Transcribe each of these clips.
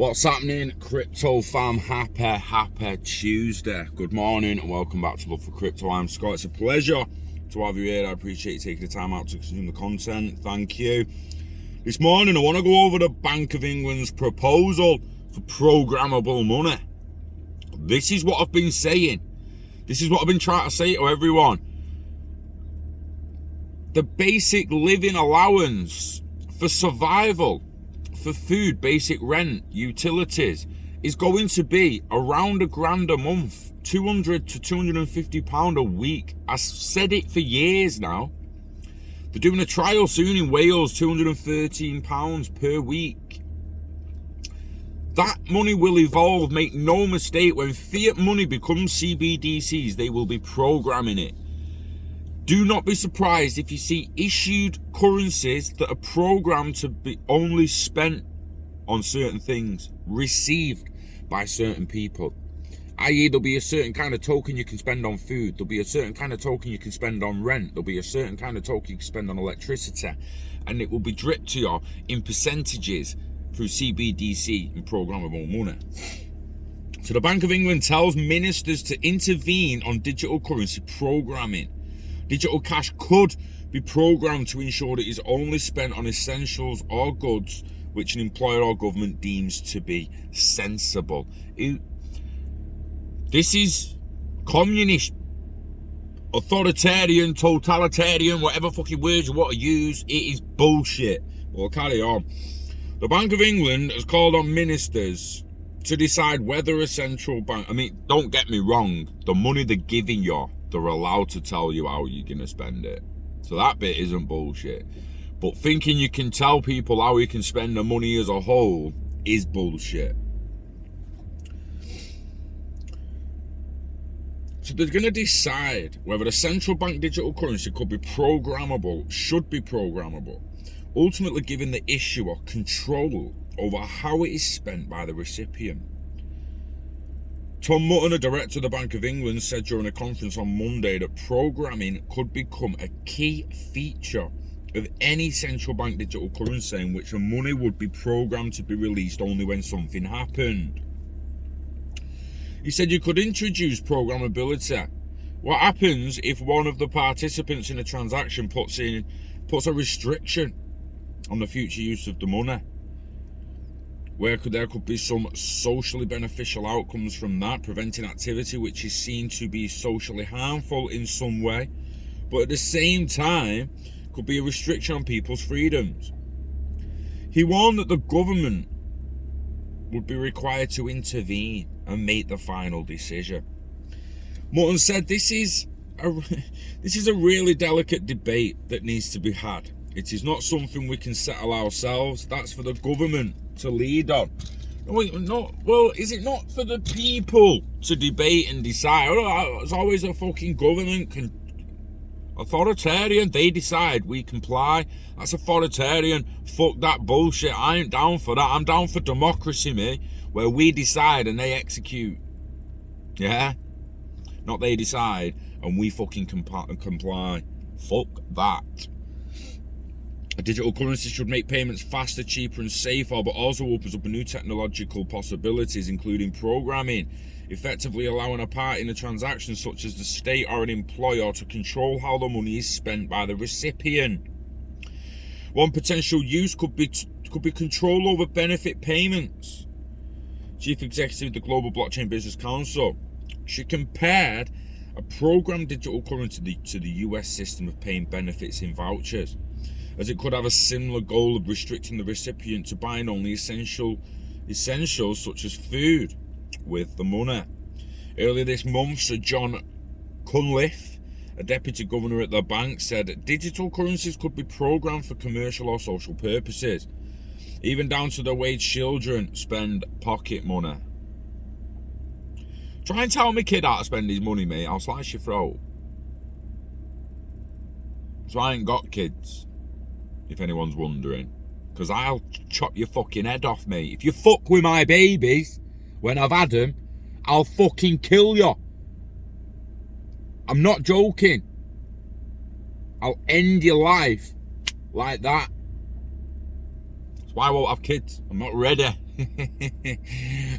What's happening, crypto fam? Happy Tuesday. Good morning and welcome back to Love for Crypto. I'm Scott. It's a pleasure to have you here. I appreciate you taking the time out to consume the content. Thank you. This morning I want to go over the Bank of England's proposal for programmable money. This is what I've been saying. This is what I've been trying to say to everyone. The basic living allowance for survival, for food, basic rent, utilities, is going to be around £1,000 a month, £200 to £250 a week. I've said it for years now. They're doing a trial soon in Wales, £213 per week. That money will evolve, make no mistake. When fiat money becomes CBDCs, they will be programming it. Do not be surprised if you see issued currencies that are programmed to be only spent on certain things, received by certain people. I.e., there'll be a certain kind of token you can spend on food. There'll be a certain kind of token you can spend on rent. There'll be a certain kind of token you can spend on electricity. And it will be dripped to you in percentages through CBDC and programmable money. So the Bank of England tells ministers to intervene on digital currency programming. Digital cash could be programmed to ensure it is only spent on essentials or goods which an employer or government deems to be sensible. This is communist, authoritarian, totalitarian, whatever fucking words you want to use. It is bullshit. We'll carry on. The Bank of England has called on ministers to decide whether a central bank... don't get me wrong. The money they're giving you, they're allowed to tell you how you're going to spend it. So that bit isn't bullshit. But thinking you can tell people how you can spend the money as a whole is bullshit. So they're going to decide whether the central bank digital currency could be programmable, should be programmable, ultimately giving the issuer control over how it is spent by the recipient. Tom Mutton, a director of the Bank of England, said during a conference on Monday that programming could become a key feature of any central bank digital currency in which the money would be programmed to be released only when something happened. He said you could introduce programmability. What happens if one of the participants in a transaction puts a restriction on the future use of the money? There could be some socially beneficial outcomes from that, preventing activity which is seen to be socially harmful in some way, but at the same time could be a restriction on people's freedoms. He warned that the government would be required to intervene and make the final decision. Mutton said this is a really delicate debate that needs to be had. It is not something we can settle ourselves. That's for the government to lead on. Well, is it not for the people to debate and decide? It's always a fucking government authoritarian. They decide, we comply. That's authoritarian. Fuck that bullshit. I ain't down for that. I'm down for democracy, mate, where we decide and they execute. Yeah? Not they decide and we fucking comply. Fuck that. A digital currency should make payments faster, cheaper and safer, but also opens up new technological possibilities, including programming, effectively allowing a party in a transaction, such as the state or an employer, to control how the money is spent by the recipient. One potential use could be control over benefit payments. Chief Executive of the Global Blockchain Business Council, she compared a programmed digital currency to the US system of paying benefits in vouchers, as it could have a similar goal of restricting the recipient to buying only essentials such as food with the money. Earlier this month, Sir John Cunliffe, a deputy governor at the bank, said digital currencies could be programmed for commercial or social purposes, even down to the way children spend pocket money. Try and tell my kid how to spend his money, mate. I'll slice your throat. So I ain't got kids, if anyone's wondering, because I'll chop your fucking head off, mate. If you fuck with my babies when I've had them, I'll fucking kill you. I'm not joking. I'll end your life like that. That's why I won't have kids. I'm not ready.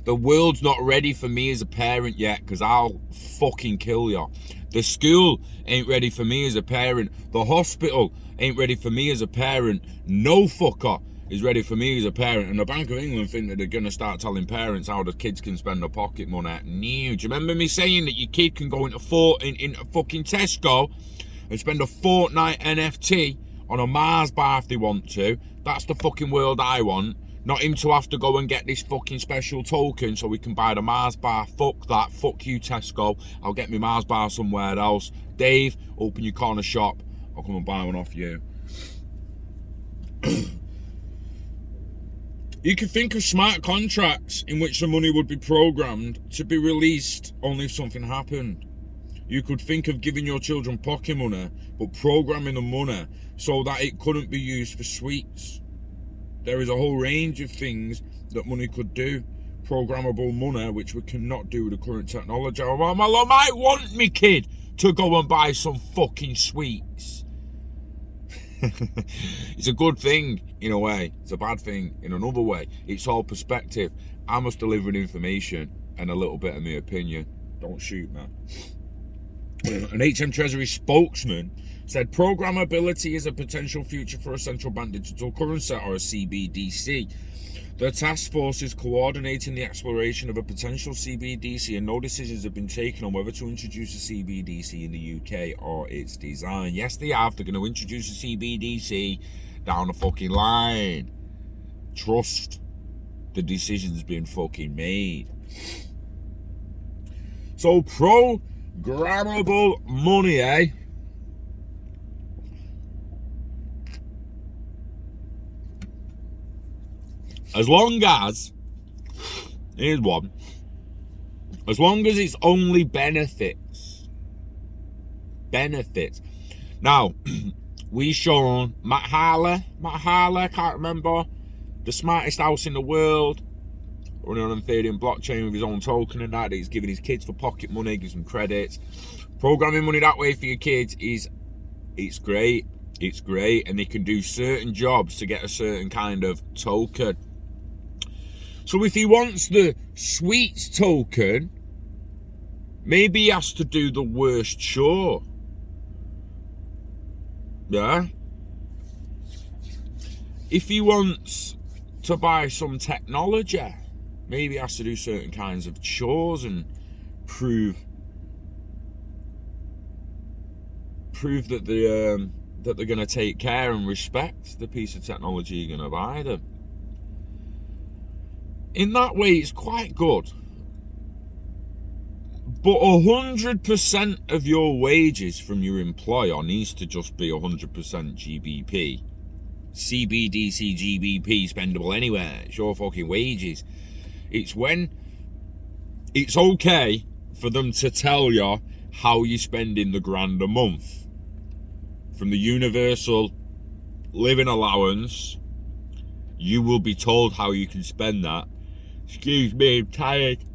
The world's not ready for me as a parent yet, because I'll fucking kill you. The school ain't ready for me as a parent. The hospital ain't ready for me as a parent. No fucker is ready for me as a parent. And the Bank of England think that they're going to start telling parents how the kids can spend their pocket money. No. Do you remember me saying that your kid can go into fucking Tesco and spend a fortnight NFT on a Mars bar if they want to? That's the fucking world I want. Not him to have to go and get this fucking special token so we can buy the Mars bar. Fuck that. Fuck you, Tesco. I'll get my Mars bar somewhere else. Dave, open your corner shop. I'll come and buy one off you. You could think of smart contracts in which the money would be programmed to be released only if something happened. You could think of giving your children pocket money, but programming the money so that it couldn't be used for sweets. There is a whole range of things that money could do. Programmable money, which we cannot do with the current technology. I might want me kid to go and buy some fucking sweets. It's a good thing in a way. It's a bad thing in another way. It's all perspective. I'm just delivering information and a little bit of my opinion. Don't shoot, man. An HM Treasury spokesman said programmability is a potential future for a central bank digital currency, or a CBDC. The task force is coordinating the exploration of a potential CBDC, and no decisions have been taken on whether to introduce a CBDC in the UK or its design. Yes, they have. They're going to introduce a CBDC down the fucking line. Trust. The decision's been fucking made. So programmable money, eh? As long as, here's one, as long as it's only benefits. Now, we shown Matt Harley, I can't remember, the smartest house in the world, running on Ethereum blockchain with his own token and that he's giving his kids for pocket money, gives them credits. Programming money that way for your kids it's great, and they can do certain jobs to get a certain kind of token. So if he wants the sweets token, maybe he has to do the worst chore. Yeah? If he wants to buy some technology, maybe he has to do certain kinds of chores and prove that they're going to take care and respect the piece of technology you're going to buy them. In that way, it's quite good. But 100% of your wages from your employer needs to just be 100% GBP. CBDC GBP spendable anywhere. It's your fucking wages. It's when it's okay for them to tell you how you're spending the grand a month. From the universal living allowance, you will be told how you can spend that. Excuse me, I'm tired.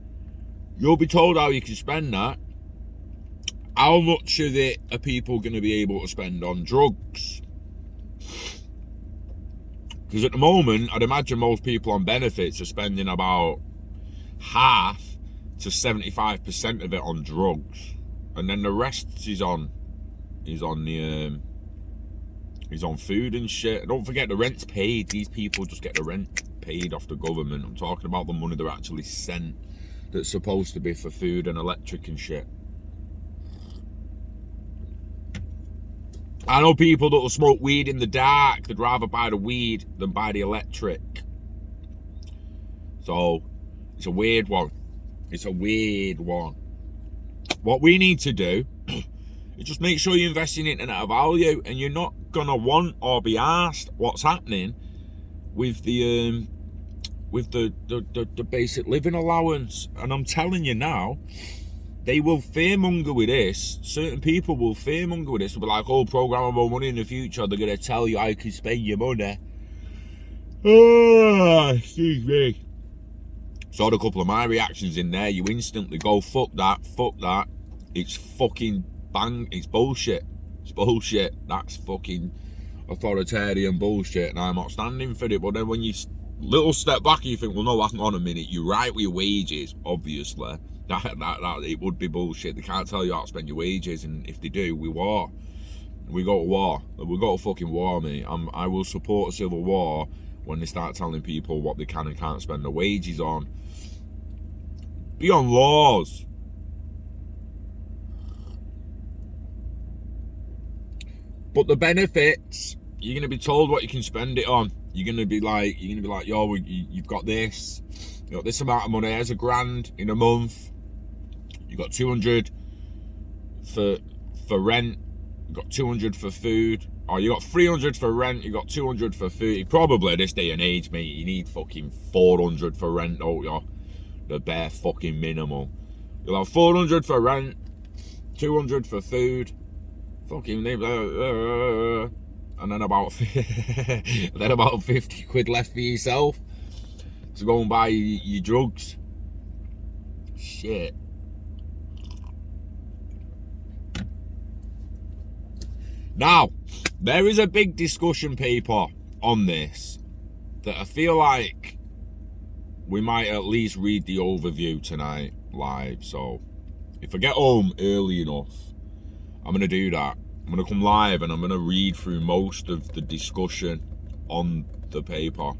You'll be told how you can spend that. How much of it are people going to be able to spend on drugs? Because at the moment, I'd imagine most people on benefits are spending about half to 75% of it on drugs, and then the rest is on food and shit. Don't forget the rent's paid. These people just get the rent paid off the government. I'm talking about the money they're actually sent that's supposed to be for food and electric and shit. I know people that will smoke weed in the dark. They'd rather buy the weed than buy the electric. So it's a weird one. What we need to do is just make sure you're investing in it at a value, and you're not gonna want or be asked what's happening with the basic living allowance. And I'm telling you now, they will fearmonger with this. Certain people will fearmonger with this. They'll be like, oh, programmable money in the future, they're gonna tell you how you can spend your money. Oh, excuse me. Saw a couple of my reactions in there. You instantly go, fuck that. It's fucking bang. It's bullshit. That's fucking authoritarian bullshit, and I'm not standing for it. But then when you little step back and you think, well, no, hang on a minute, you're right with your wages, obviously. That it would be bullshit. They can't tell you how to spend your wages, and if they do, we war. We go to war. We go to fucking war, mate. I will support a civil war when they start telling people what they can and can't spend their wages on. Be on laws. But the benefits, you're gonna be told what you can spend it on. You're gonna be like, yo, you've got this. You got this amount of money. There's $1,000 in a month. You got 200 for rent. You got 200 for food. Or you got 300 for rent. You got 200 for food. Probably this day and age, mate, you need fucking 400 for rent, don't you? The bare fucking minimum. You'll have 400 for rent, 200 for food. Fucking and then about 50 quid left for yourself to go and buy your drugs. Shit. Now, there is a big discussion paper on this that I feel like we might at least read the overview tonight live. So if I get home early enough, I'm going to do that. I'm going to come live and I'm going to read through most of the discussion on the paper.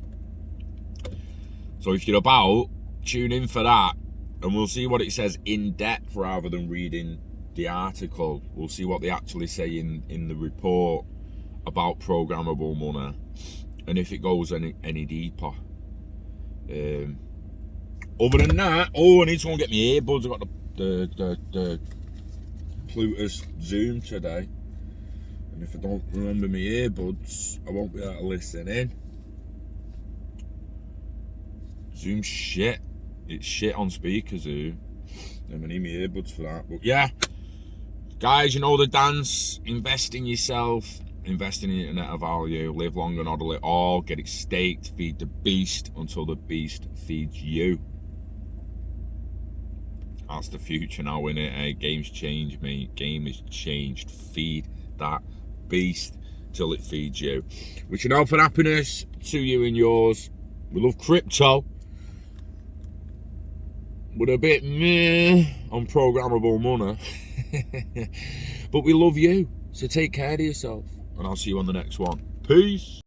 So if you're about, tune in for that and we'll see what it says in depth rather than reading the article. We'll see what they actually say in the report about programmable money and if it goes any deeper. Other than that, I need to go and get my earbuds. I got the Plutus Zoom today, and if I don't remember my earbuds, I won't be able to listen in. Zoom's shit. It's shit on speaker, Zoom. And I need my earbuds for that. But yeah, guys, you know the dance. Invest in yourself. Invest in the internet of value. Live long and hodl it all. Get it staked. Feed the beast until the beast feeds you. That's the future now, innit? Hey, game's changed, mate. Game has changed. Feed that beast till it feeds you. Wishing health and happiness to you and yours. We love crypto. We're a bit meh on programmable money. But we love you. So take care of yourself. And I'll see you on the next one. Peace.